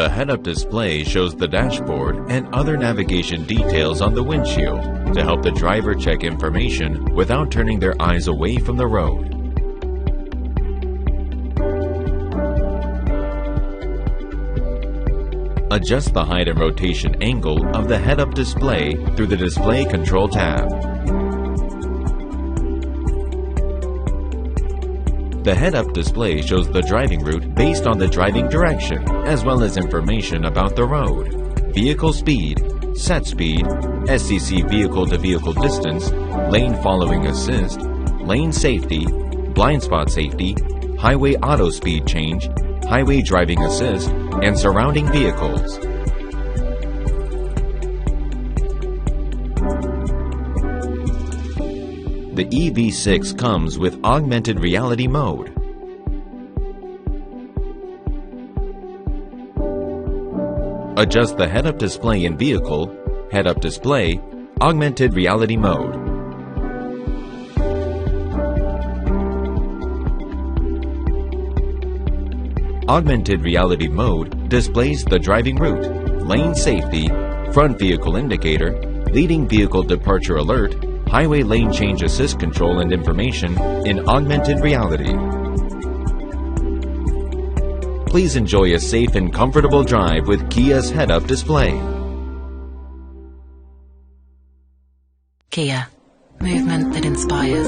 The head-up display shows the dashboard and other navigation details on the windshield to help the driver check information without turning their eyes away from the road. Adjust the height and rotation angle of the head-up display through the Display Control tab. The head-up display shows the driving route based on the driving direction, as well as information about the road, vehicle speed, set speed, SCC vehicle-to-vehicle distance, lane following assist, lane safety, blind spot safety, highway auto speed change, highway driving assist, and surrounding vehicles. The EV6 comes with augmented reality mode. Adjust the head-up display in vehicle, head-up display, augmented reality mode. Augmented reality mode displays the driving route, lane safety, front vehicle indicator, leading vehicle departure alert, highway lane change assist control and information in augmented reality. Please enjoy a safe and comfortable drive with Kia's head-up display. Kia, movement that inspires.